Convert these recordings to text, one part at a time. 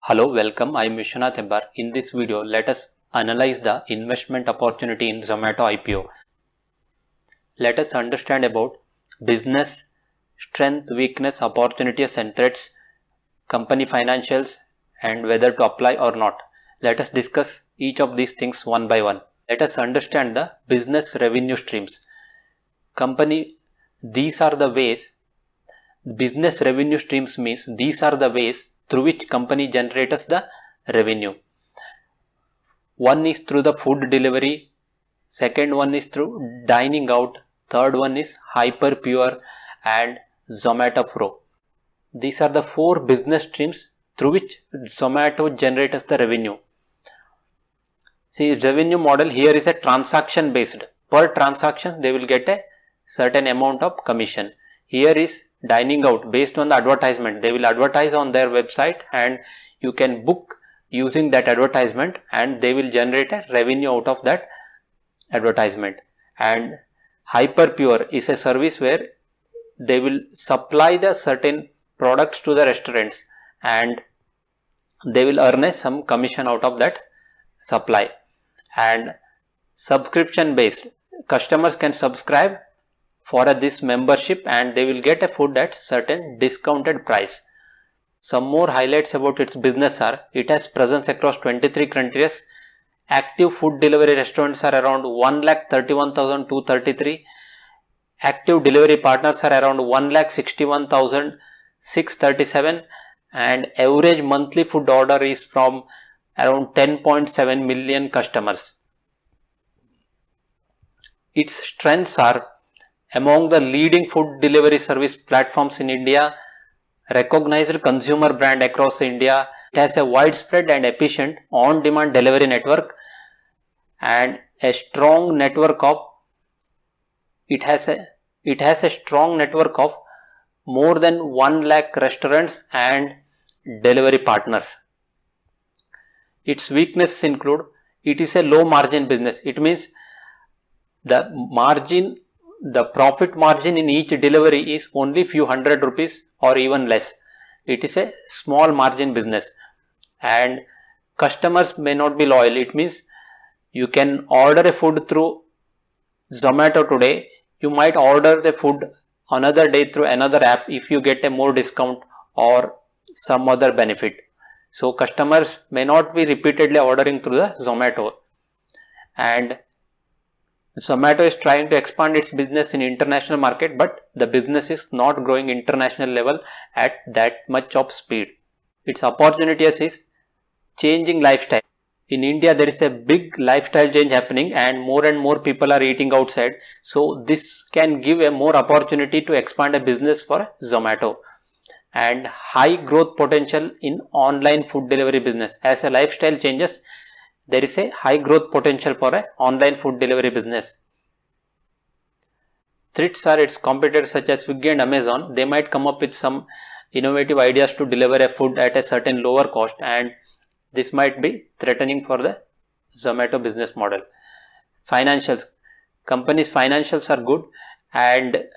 Hello, welcome. I am Vishwanath Hebbar. In this video, let us analyze the investment opportunity in Zomato IPO. Let us understand about business, strength, weakness, opportunities and threats, company financials, and whether to apply or not. Let us discuss each of these things one by one. Let us understand the business revenue streams. These are the ways. Business revenue streams means these are the ways through which company generates the revenue. One is through the food delivery, second one is through dining out, third one is Hyperpure and Zomato Pro. These are the four business streams through which Zomato generates the revenue. See, revenue model here is a transaction based. Per transaction they will get a certain amount of commission. Here is dining out based on the advertisement. They will advertise on their website and you can book using that advertisement and they will generate a revenue out of that advertisement. And Hyperpure is a service where they will supply the certain products to the restaurants and they will earn some commission out of that supply. And subscription based, customers can subscribe for this membership and they will get a food at certain discounted price. Some more highlights about its business are, it has presence across 23 countries. Active food delivery restaurants are around 1,31,233. Active delivery partners are around 1,61,637 and average monthly food order is from around 10.7 million customers. Its strengths are among the leading food delivery service platforms in India, recognized consumer brand across India. It has a widespread and efficient on-demand delivery network and a strong network of it has a strong network of more than 1 lakh restaurants and delivery partners. Its weaknesses include, it is a low margin business. It means the profit margin in each delivery is only few hundred rupees or even less. It is a small margin business and customers may not be loyal. It means you can order a food through Zomato today, you might order the food another day through another app if you get a more discount or some other benefit. So customers may not be repeatedly ordering through the Zomato. And Zomato is trying to expand its business in international market, but the business is not growing international level at that much of speed. Its opportunities is changing lifestyle. In India, there is a big lifestyle change happening and more people are eating outside. So this can give a more opportunity to expand a business for Zomato. And high growth potential in online food delivery business. As a lifestyle changes, there is a high growth potential for an online food delivery business. Threats are its competitors such as Swiggy and Amazon. They might come up with some innovative ideas to deliver a food at a certain lower cost and this might be threatening for the Zomato business model. Financials. Company's financials are good and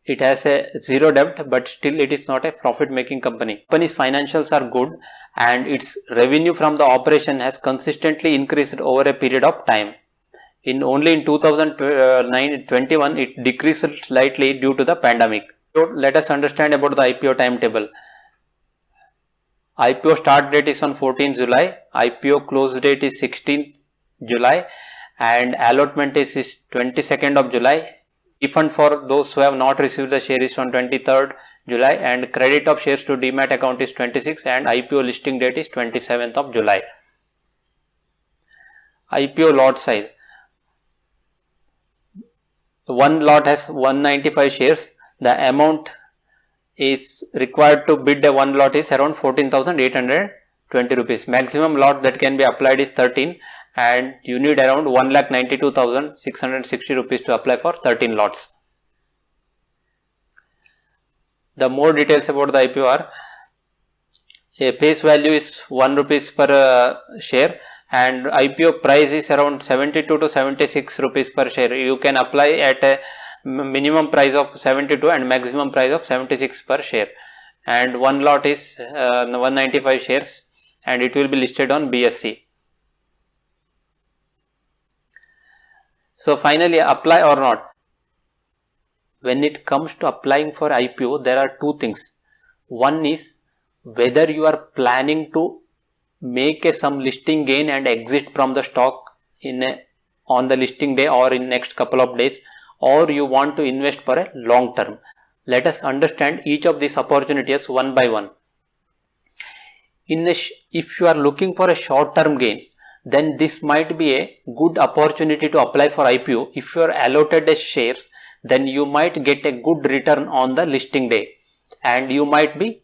it has a zero debt, but still it is not a profit making company. Company's financials are good and its revenue from the operation has consistently increased over a period of time. Only in 2021 it decreased slightly due to the pandemic. So let us understand about the IPO timetable. IPO start date is on 14th July, IPO close date is 16th July and allotment is 22nd of July. Refund for those who have not received the share is on 23rd July and credit of shares to Demat account is 26th and IPO listing date is 27th of July. IPO lot size. One lot has 195 shares. The amount is required to bid a one lot is around 14,820 rupees. Maximum lot that can be applied is 13 and you need around 1,92,660 rupees to apply for 13 lots. The more details about the IPO are, a face value is 1 rupees per share and IPO price is around 72 to 76 rupees per share. You can apply at a minimum price of 72 and maximum price of 76 per share and one lot is 195 shares and it will be listed on BSE. So finally, apply or not. When it comes to applying for IPO, there are two things. One is whether you are planning to make some listing gain and exit from the stock on the listing day or in next couple of days, or you want to invest for a long term. Let us understand each of these opportunities one by one. If you are looking for a short term gain, then this might be a good opportunity to apply for IPO. If you are allotted as shares, then you might get a good return on the listing day, and you might get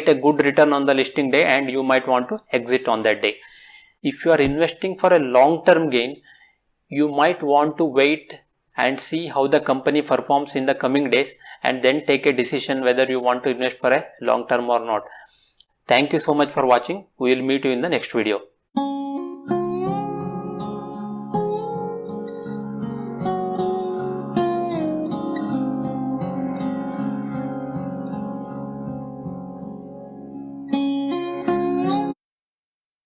a good return on the listing day, and you might want to exit on that day. If you are investing for a long term gain, you might want to wait and see how the company performs in the coming days, and then take a decision whether you want to invest for a long term or not. Thank you so much for watching. We will meet you in the next video.